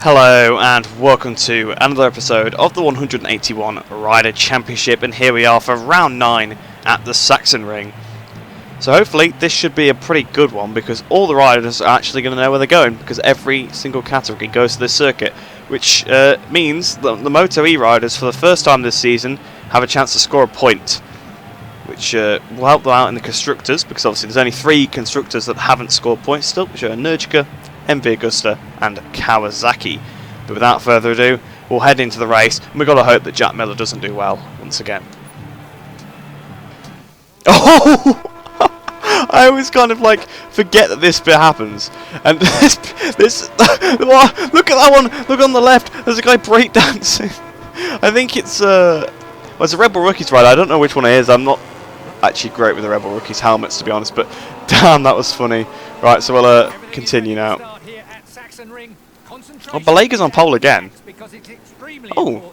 Hello and welcome to another episode of the 181 Rider Championship, and here we are for round 9 at the Sachsenring. So hopefully this should be a pretty good one because all the riders are actually going to know where they're going, because every single category goes to this circuit, which means that the Moto E riders for the first time this season have a chance to score a point, which will help them out in the constructors, because obviously there's only 3 constructors that haven't scored points still, which are Motogp, MV Agusta and Kawasaki. But without further ado, we'll head into the race, and we've got to hope that Jack Miller doesn't do well once again. Oh! I always kind of like forget that this bit happens, and this look at that one. Look on the left. There's a guy breakdancing. I think it's well, it's a Red Bull Rookies rider. I don't know which one it is. I'm not actually great with the Red Bull Rookies helmets, to be honest. But damn, that was funny. Right, so we'll continue now. Oh, Balega's on pole again. Oh.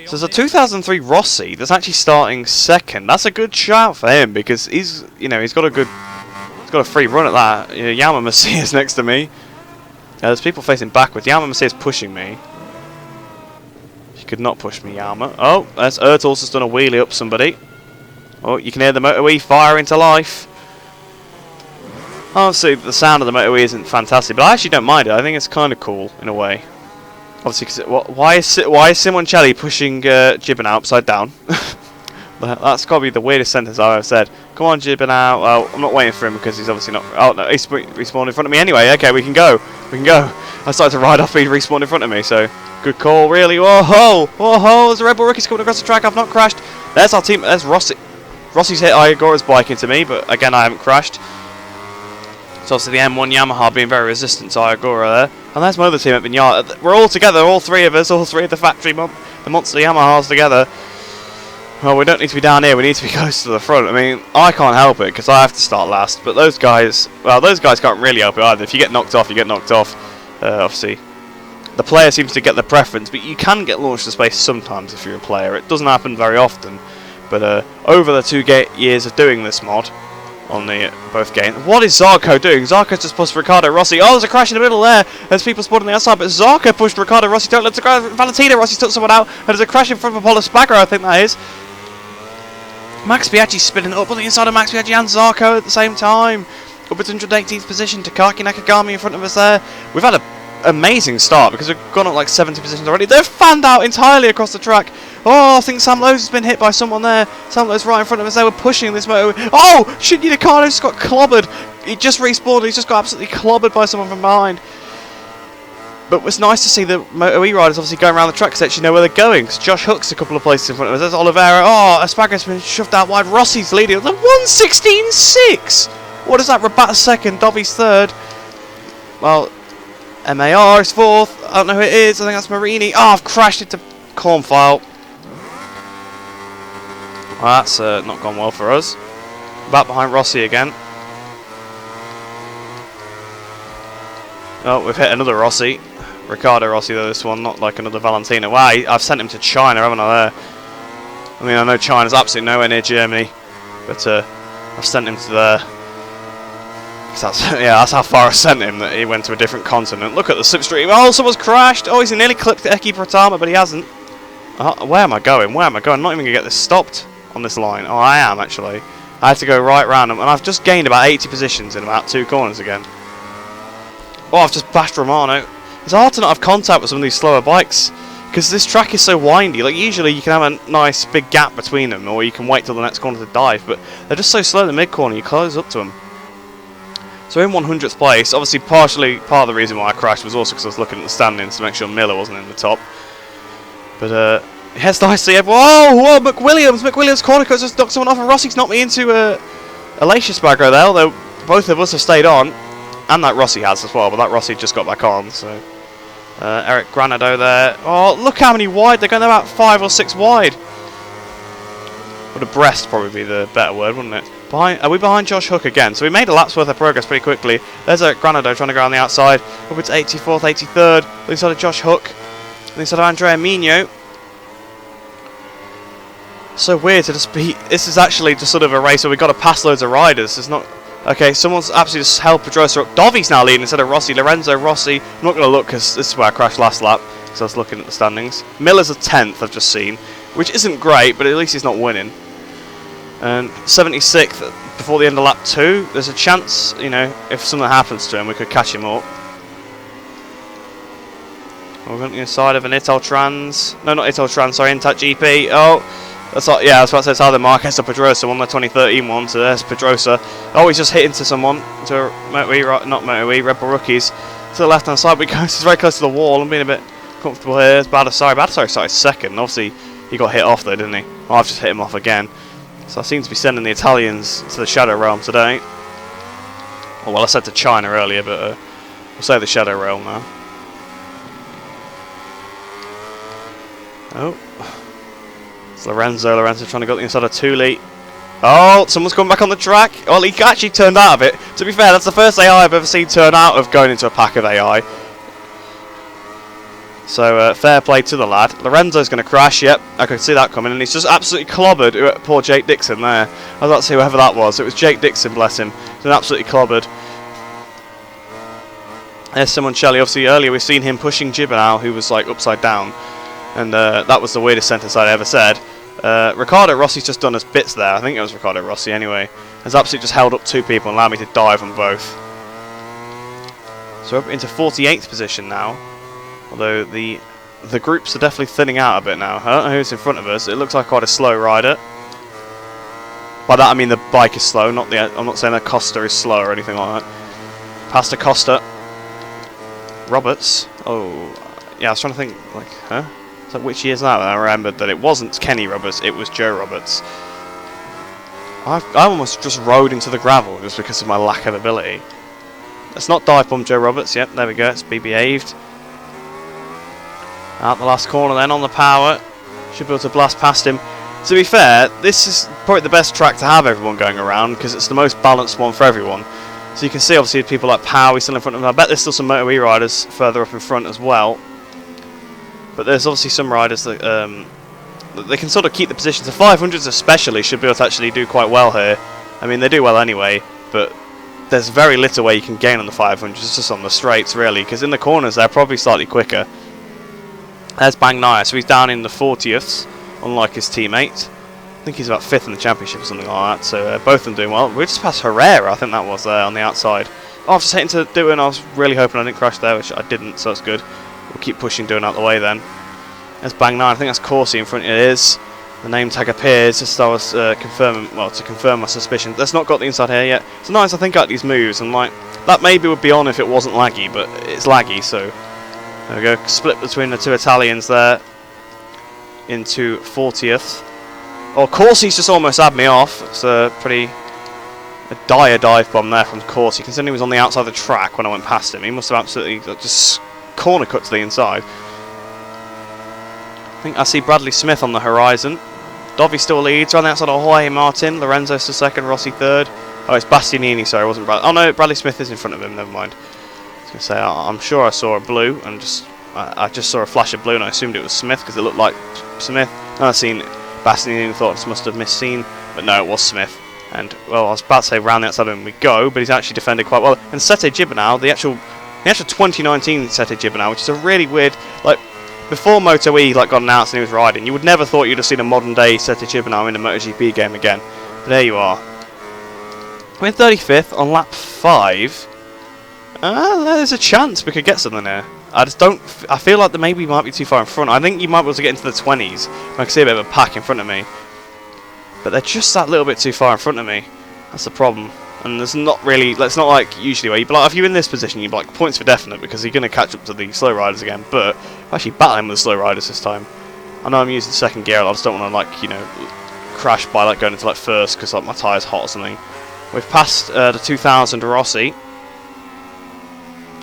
So there's a 2003 Rossi that's actually starting second. That's a good shout for him because he's got a free run at that. Yama Messias next to me. There's people facing backwards. Yama Messias pushing me. He could not push me, Yama. Oh, there's Ertls has done a wheelie up somebody. Oh, you can hear the Moto E fire into life. Obviously, the sound of the Moto E isn't fantastic, but I actually don't mind it. I think it's kind of cool in a way. Obviously, because why is Simoncelli pushing Gibbon out upside down? That's got to be the weirdest sentence I've ever said. Come on, Gibbon out. Well, I'm not waiting for him because he's obviously not. Oh no, he's respawned in front of me anyway. Okay, we can go. We can go. I started to ride off. He respawned in front of me. So good call, really. Whoa ho, whoa ho! There's a Red Bull Rookies coming across the track. I've not crashed. There's our team. There's Rossi. Rossi's hit Iagora's bike into me, but again, I haven't crashed. So obviously the M1 Yamaha being very resistant to Iagora there. And there's my other team at Vignard. We're all together, all 3 of us, all 3 of the factory, the monster Yamahas together. Well, we don't need to be down here, we need to be close to the front. I mean, I can't help it because I have to start last. But those guys, well, those guys can't really help it either. If you get knocked off, you get knocked off. Obviously, the player seems to get the preference, but you can get launched to space sometimes if you're a player. It doesn't happen very often. But over the 2 years of doing this mod, on the both games. What is Zarco doing? Zarco just pushed Riccardo Rossi. Oh, there's a crash in the middle there. There's people spotting on the outside, but Zarco pushed Riccardo Rossi. Don't let the Valentino Rossi took someone out. And there's a crash in front of Apollo Spagro, I think that is. Max Biaggi spinning up on the inside of Max Biaggi and Zarco at the same time. Up at 118th position. Takaki Nakagami in front of us there. We've had an amazing start because we've gone up like 70 positions already. They're fanned out entirely across the track. Oh, I think Sam Lowe's has been hit by someone there. Sam Lowe's right in front of us. They were pushing this moto. Oh, Shinji Nakano just got clobbered. He just respawned. He's just got absolutely clobbered by someone from behind. But it's nice to see the Moto E riders obviously going around the track because they actually know where they're going. Because Josh Hook's a couple of places in front of us. There's Oliveira. Oh, Espagra's been shoved out wide. Rossi's leading. The 1:16.6. What is that? Rabat's second. Dovy's third. Well, MAR is fourth. I don't know who it is. I think that's Marini. Oh, I've crashed into Cornfile. Well, that's not gone well for us. Back behind Rossi again. Oh, we've hit another Rossi. Riccardo Rossi though, this one, not like another Valentino. Wow, I've sent him to China, haven't I, there? I mean, I know China's absolutely nowhere near Germany, but I've sent him to there. That's how far I sent him, that he went to a different continent. Look at the slipstream. Oh, someone's crashed. Oh, he's nearly clipped Eki Pratama, but he hasn't. Where am I going? Where am I going? I'm not even going to get this stopped on this line. Oh, I am actually. I have to go right round them, and I've just gained about 80 positions in about 2 corners again. Oh, I've just bashed Romano. It's hard to not have contact with some of these slower bikes because this track is so windy. Like usually you can have a nice big gap between them, or you can wait till the next corner to dive, but they're just so slow in the mid corner. You close up to them. So in 100th place, obviously part of the reason why I crashed was also because I was looking at the standings to make sure Miller wasn't in the top. But it's nice to see everyone. Whoa, McWilliams corner cut just knocked someone off, and Rossi's knocked me into a Alacia Spagro there, although both of us have stayed on. And that Rossi has as well, but that Rossi just got back on, so. Eric Granado there. Oh, look how many wide. They're going about 5 or 6 wide. Would abreast probably be the better word, wouldn't it? Are we behind Josh Hook again? So we made a lap's worth of progress pretty quickly. There's Eric Granado trying to go on the outside. Up it's 84th, 83rd. Inside of Josh Hook. Inside of Andrea Mino. So weird to just be. This is actually just sort of a race where we've got to pass loads of riders. It's not. Okay, someone's absolutely just held Pedrosa up. Dovi's now leading instead of Rossi. Lorenzo Rossi. I'm not going to look because this is where I crashed last lap. So I was looking at the standings. Miller's a 10th, I've just seen, which isn't great, but at least he's not winning. And 76th before the end of lap 2. There's a chance, you know, if something happens to him, we could catch him up. We're going to the inside of an Italtrans. No, not Italtrans, sorry, Intact GP. Oh, that's like, yeah, I was about to say it's either Marquez or Pedrosa, one of the 2013 ones. So there's Pedrosa. Oh, he's just hit into someone, to Moto-E, not Moto-E, Red Bull Rookies, to the left hand side, but he's very close to the wall. I'm being a bit comfortable here. It's Baldassarre started second. Obviously, he got hit off though, didn't he? Well, I've just hit him off again. So I seem to be sending the Italians to the Shadow Realm today. Oh, well, I said to China earlier, but we'll say the Shadow Realm now. Oh. It's Lorenzo trying to go to the inside of Thule. Oh, someone's coming back on the track. Well, he actually turned out of it. To be fair, that's the first AI I've ever seen turn out of going into a pack of AI. So, fair play to the lad. Lorenzo's going to crash, yep. I could see that coming, and he's just absolutely clobbered poor Jake Dixon there. I was about to see whoever that was. It was Jake Dixon, bless him. He's been absolutely clobbered. There's Simoncelli. Obviously, earlier we've seen him pushing Gibernau, who was, like, upside down. And that was the weirdest sentence I'd ever said. Riccardo Rossi's just done us bits there. I think it was Riccardo Rossi anyway. Has absolutely just held up 2 people and allowed me to dive on both. So we're up into 48th position now. Although the groups are definitely thinning out a bit now. I don't know who's in front of us. It looks like quite a slow rider. By that I mean the bike is slow, not the. I'm not saying that Costa is slow or anything like that. Past Costa. Roberts. Oh, yeah. I was trying to think. Like, huh? So which year is that? And I remembered that it wasn't Kenny Roberts. It was Joe Roberts. I almost just rode into the gravel just because of my lack of ability. Let's not dive bomb Joe Roberts. Yep, there we go. It's be behaved. Out the last corner then on the power. Should be able to blast past him. To be fair, this is probably the best track to have everyone going around because it's the most balanced one for everyone. So you can see obviously people like Powie still in front of him. I bet there's still some Moto-E riders further up in front as well. But there's obviously some riders that they can sort of keep the positions. The 500s especially should be able to actually do quite well here. I mean, they do well anyway, but there's very little way you can gain on the 500s. It's just on the straights really, because in the corners they're probably slightly quicker. There's Bang Naya, so he's down in the 40th, unlike his teammate. I think he's about 5th in the championship or something like that, so both of them doing well. We just passed Herrera, I think that was on the outside. Oh, I was just hitting to do it, and I was really hoping I didn't crash there, which I didn't, so that's good. We'll keep pushing, doing out the way then. There's Bang Naya, I think that's Corsi in front, it is. The name tag appears, just I was confirming, well, to confirm my suspicion. That's not got the inside here yet. It's nice, I think, out these moves, and like, that maybe would be on if it wasn't laggy, but it's laggy, so... There we go, split between the 2 Italians there into 40th. Oh, Corsi's just almost had me off. It's a dire dive bomb there from Corsi, considering he was on the outside of the track when I went past him. He must have absolutely just corner cut to the inside. I think I see Bradley Smith on the horizon. Dovi still leads, around the outside of Jorge Martin. Lorenzo's to 2nd, Rossi 3rd. Oh, it's Bastianini, sorry, it wasn't Bradley. Oh no, Bradley Smith is in front of him, never mind. I was going to say, I'm sure I saw a blue, and I just saw a flash of blue, and I assumed it was Smith because it looked like Smith. And I seen Bastianini and thought I must have misseen, but no, it was Smith. And well, I was about to say round the outside of him we go, but he's actually defended quite well. And Sete Gibernau, the actual 2019 Sete Gibernau, which is a really weird, like before Moto-E got announced and he was riding, you would never thought you'd have seen a modern day Sete Gibernau in a MotoGP game again. But there you are. We're in 35th on lap 5. There's a chance we could get something there. I just don't. I feel like they maybe might be too far in front. I think you might be able to get into the 20s. I can see a bit of a pack in front of me, but they're just that little bit too far in front of me. That's the problem. And there's not really. It's not like usually where you'd be like, if you're in this position, you'd be like points for definite because you're going to catch up to the slow riders again. But I'm actually battling with the slow riders this time. I know I'm using 2nd gear. I just don't want to crash by going into first because my tyre's hot or something. We've passed the 2000 Rossi.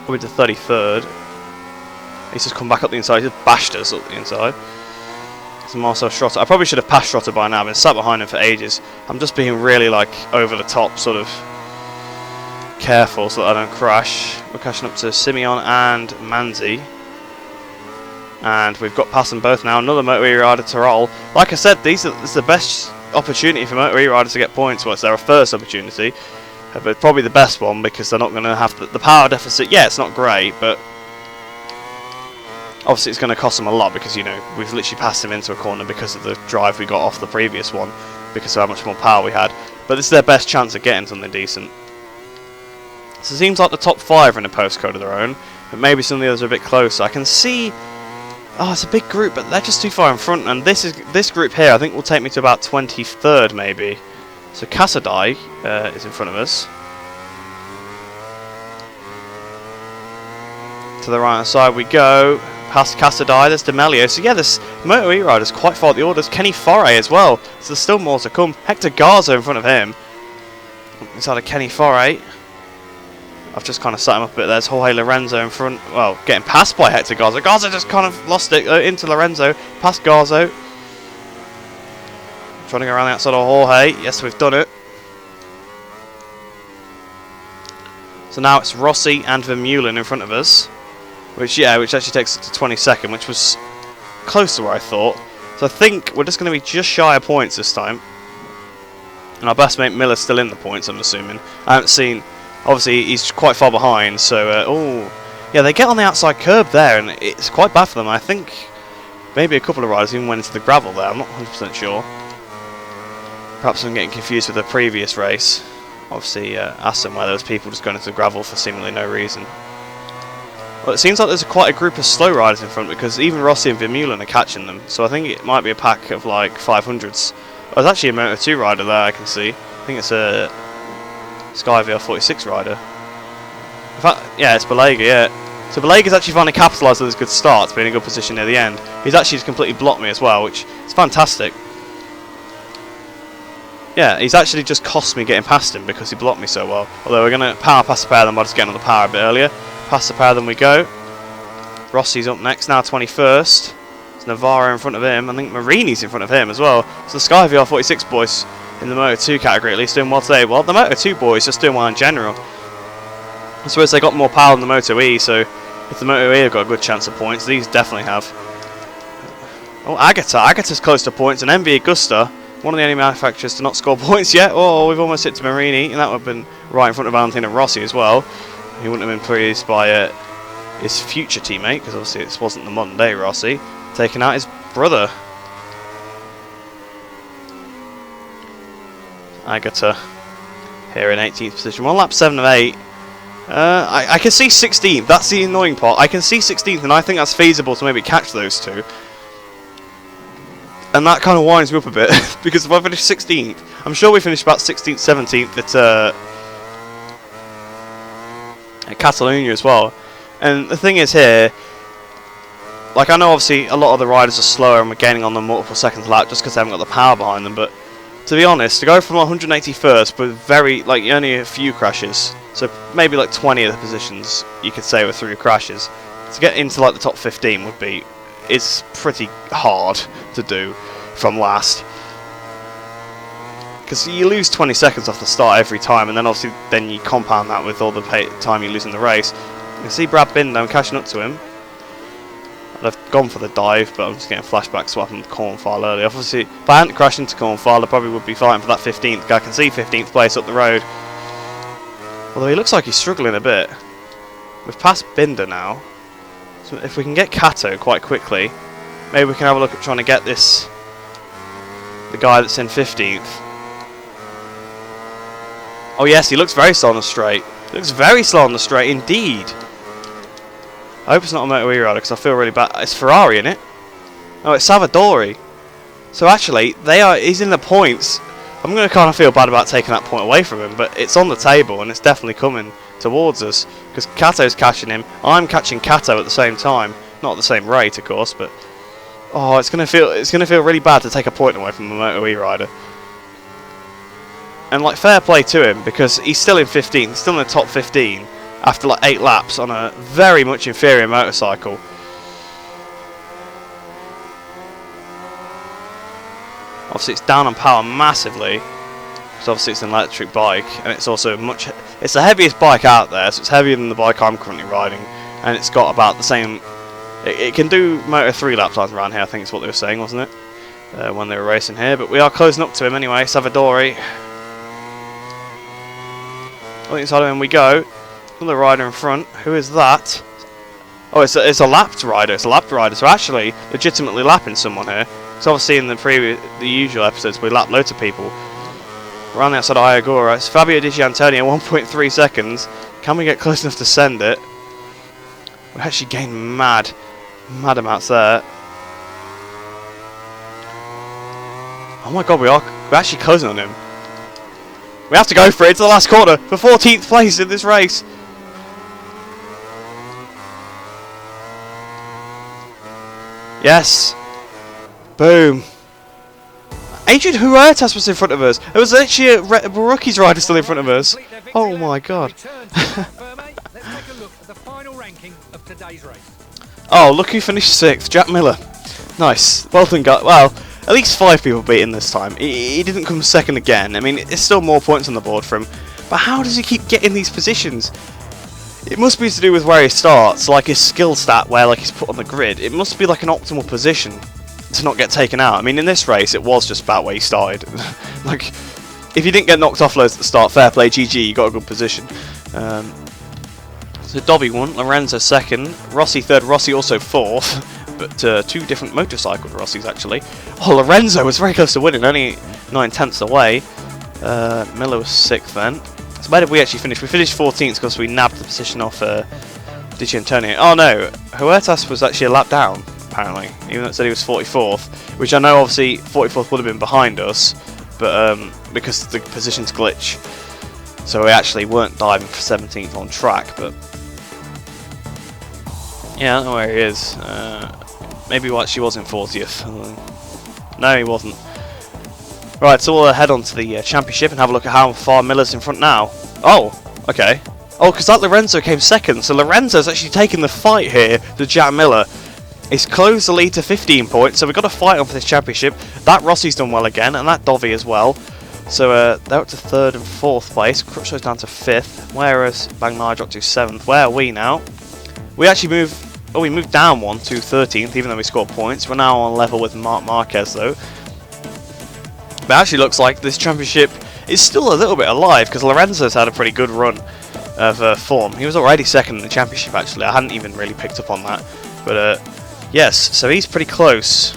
We're to 33rd. He's just come back up the inside. He's just bashed us up the inside. It's Marcel Schrotter. I probably should have passed Schrotter by now. I've been sat behind him for ages. I'm just being really over the top, sort of careful so that I don't crash. We're catching up to Simeon and Manzi. And we've got past them both now. Another Moto-E rider, Tyrol. Like I said, this is the best opportunity for Moto-E riders to get points. Well, it's their first opportunity. but probably the best one because they're not going to have the power deficit. Yeah, it's not great, but obviously it's going to cost them a lot because, you know, we've literally passed them into a corner because of the drive we got off the previous one, because of how much more power we had. But this is their best chance of getting something decent. So it seems like the top 5 are in a postcode of their own, but maybe some of the others are a bit closer. I can see... Oh, it's a big group, but they're just too far in front, and this group here I think will take me to about 23rd maybe. So Cassadai is in front of us. To the right hand side we go. Past Cassadai, there's D'Amelio. So yeah, this Moto E rider's quite far at the orders. Kenny Foray as well. So there's still more to come. Hector Garza in front of him. Inside of Kenny Foray. I've just kind of set him up a bit. There's Jorge Lorenzo in front. Well, getting passed by Hector Garza. Garza just kind of lost it into Lorenzo. Past Garza. Trying to go around the outside of Jorge. Yes, we've done it. So now it's Rossi and Vermeulen in front of us. Which actually takes us to 22nd, which was close to where I thought. So I think we're just going to be just shy of points this time. And our best mate Miller's still in the points, I'm assuming. I haven't seen... Obviously, he's quite far behind, so... oh, yeah, they get on the outside curb there, and it's quite bad for them. I think maybe a couple of riders even went into the gravel there. I'm not 100% sure. Perhaps I'm getting confused with the previous race. Obviously, Aston, where there was people just going into the gravel for seemingly no reason. Well, it seems like there's quite a group of slow riders in front, because even Rossi and Vermeulen are catching them. So I think it might be a pack of like 500s. Oh, there's actually a Moto2 rider there, I can see. I think it's a Sky VR46 rider. In fact, yeah, it's Balega, yeah. So Balega's actually finally capitalised on this good start to be in a good position near the end. He's actually just completely blocked me as well, which is fantastic. Yeah, he's actually just cost me getting past him because he blocked me so well. Although we're going to power past the pair of them by just getting on the power a bit earlier. Past the pair of them we go. Rossi's up next, now 21st. There's Navarro in front of him. I think Marini's in front of him as well. So the Sky VR46 boys in the Moto2 category at least doing well today. Well, the Moto2 boys just doing well in general. I suppose they got more power than the Moto E, so if the Moto E have got a good chance of points, these definitely have. Oh, Agata. Agata's close to points, and MV Augusta, one of the only manufacturers to not score points yet. Oh, we've almost hit to Marini, and that would have been right in front of Valentino Rossi as well. He wouldn't have been pleased by his future teammate, because obviously it wasn't the modern day Rossi, taking out his brother. Agata here in 18th position. 1 lap 7 of 8. I can see 16th. That's the annoying part. I can see 16th, and I think that's feasible to maybe catch those two. And that kind of winds me up a bit, because if I finish 16th, I'm sure we finished about 16th, 17th at Catalonia as well. And the thing is here, like, I know obviously a lot of the riders are slower and we're gaining on them multiple seconds a lap just because they haven't got the power behind them, but to be honest, to go from 181st with like only a few crashes, so maybe like 20 of the positions you could say were through crashes, to get into like the top 15 is pretty hard to do from last. Because you lose 20 seconds off the start every time, and then obviously then you compound that with all the time you lose in the race. You can see Brad Binder, I'm catching up to him. I've gone for the dive, but I'm just getting flashbacks to what happened with Cornfall earlier. Obviously, if I hadn't crashed into Cornfall, I probably would be fighting for that 15th. I can see 15th place up the road. Although he looks like he's struggling a bit. We've passed Binder now. So if we can get Kato quite quickly, maybe we can have a look at trying to get the guy that's in 15th. Oh yes, he looks very slow on the straight. He looks very slow on the straight indeed. I hope it's not a Moto E rider because I feel really bad. It's Ferrari, isn't it? Oh, it's Savadori. So actually, he's in the points. I'm going to kind of feel bad about taking that point away from him, but it's on the table and it's definitely coming towards us because Kato's catching him. I'm catching Kato at the same time, not at the same rate, of course, but oh, it's going to feel really bad to take a point away from a Moto E rider. And like, fair play to him because he's still in 15th, he's still in the top 15 after like 8 laps on a very much inferior motorcycle. Obviously it's down on power massively because obviously it's an electric bike, and it's also it's the heaviest bike out there, so it's heavier than the bike I'm currently riding, and it's got about the same, it can do Moto 3 lap times around here, I think is what they were saying, wasn't it, when they were racing here. But we are closing up to him anyway. Savadori. On the inside of him we go. Another rider in front. Who is that? Oh, it's a lapped rider. It's a lapped rider. So actually, legitimately lapping someone here. So obviously in the usual episodes, we lap loads of people. Around the outside of Iagora. It's Fabio Di Giannantonio, 1.3 seconds. Can we get close enough to send it? We actually gained mad amounts there. Oh my god, we're actually closing on him. We have to go for it. It's the last corner for 14th place in this race. Yes. Boom. Adrian Huertas was in front of us. There was actually a rookies rider still in front of us. Oh my god. Oh, look who finished 6th. Jack Miller. Nice. Well done, guys. Well, at least 5 people beat him this time. He didn't come second again. I mean, there's still more points on the board for him. But how does he keep getting these positions? It must be to do with where he starts, like his skill stat where like he's put on the grid. It must be like an optimal position to not get taken out. I mean, in this race, it was just about where he started. Like, if you didn't get knocked off loads at the start, fair play, GG, you got a good position. So Dobby won, Lorenzo second, Rossi third, Rossi also fourth. But 2 different motorcycle Rossis actually. Oh, Lorenzo was very close to winning, only 9/10 away. Miller was 6th then. So where did we actually finish? We finished 14th because we nabbed the position off Di Giannantonio. Oh no, Huertas was actually a lap down, apparently. Even though it said he was 44th. Which I know obviously 44th would have been behind us, but because the positions glitch. So we actually weren't diving for 17th on track, but yeah, I don't know where he is. Maybe he actually was in 40th. No, he wasn't. Right, so we'll head on to the championship and have a look at how far Miller's in front now. Oh, okay. Oh, because that Lorenzo came second. So Lorenzo's actually taking the fight here to Jack Miller. He's closed the lead to 15 points, so we've got to fight on for this championship. That Rossi's done well again, and that Dovi as well. So they're up to 3rd and 4th place. Crutchow's down to 5th, whereas Bagnaia dropped to 7th. Where are we now? We actually moved. Oh, we moved down one to 13th, even though we scored points. We're now on level with Marc Marquez, though. But it actually looks like this championship is still a little bit alive, because Lorenzo's had a pretty good run of form. He was already second in the championship, actually. I hadn't even really picked up on that. But, yes, so he's pretty close.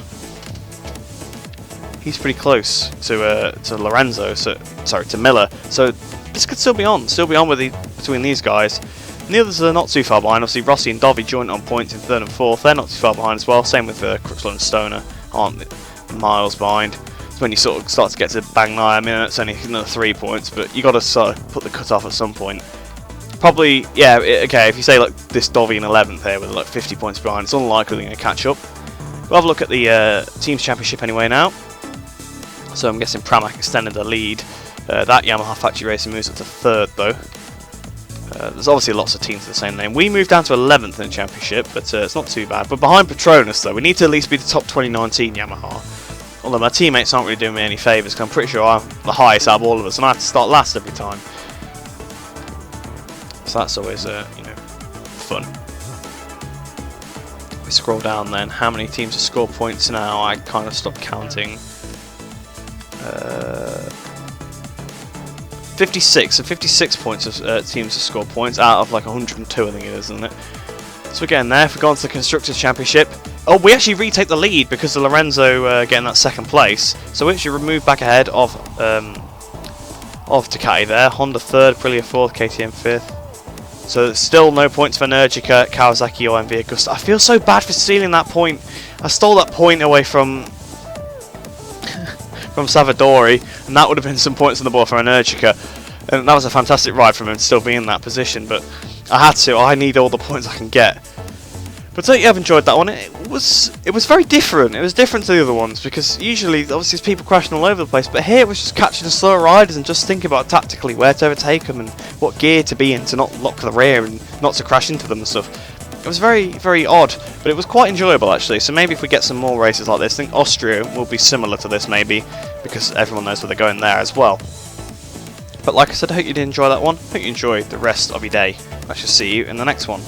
He's pretty close to Lorenzo, sorry, to Miller. So this could still be on between these guys. And the others are not too far behind. Obviously, Rossi and Dovi joint on points in 3rd and 4th. They're not too far behind as well. Same with Crutchlow and Stoner, aren't miles behind. It's when you sort of start to get to Bagnaia. I mean, it's only another 3 points, but you got to sort of put the cut off at some point. Probably, yeah. Okay, if you say like this Dovi in 11th here with like 50 points behind, it's unlikely they're going to catch up. We'll have a look at the teams championship anyway now. So I'm guessing Pramac extended the lead. That Yamaha Factory Racing moves up to 3rd though. There's obviously lots of teams with the same name. We moved down to 11th in the championship, but it's not too bad. But behind Petronas, though, we need to at least be the top 2019 Yamaha. Although my teammates aren't really doing me any favours, because I'm pretty sure I'm the highest out of all of us, and I have to start last every time. So that's always, fun. We scroll down then. How many teams have scored points now? I kind of stopped counting. 56, so 56 points of teams have scored points out of like 102, I think it is, isn't it? So we're getting there. If we go on to the Constructors' Championship, oh, we actually retake the lead because of Lorenzo getting that 2nd place. So we actually moved back ahead of Ducati there. Honda 3rd, Aprilia 4th, KTM 5th. So there's still no points for Energica, Kawasaki, OMV, Augusta. I feel so bad for stealing that point. I stole that point away from Savadori, and that would have been some points on the board for Energica, and that was a fantastic ride from him to still be in that position, but I had to. I need all the points I can get. But I hope you have enjoyed that one. It was very different. It was different to the other ones, because usually obviously there's people crashing all over the place, but here it was just catching the slower riders and just thinking about tactically where to overtake them and what gear to be in to not lock the rear and not to crash into them and stuff. It was very, very odd, but it was quite enjoyable actually. So maybe if we get some more races like this, I think Austria will be similar to this maybe, because everyone knows where they're going there as well. But like I said, I hope you did enjoy that one. I hope you enjoyed the rest of your day. I shall see you in the next one.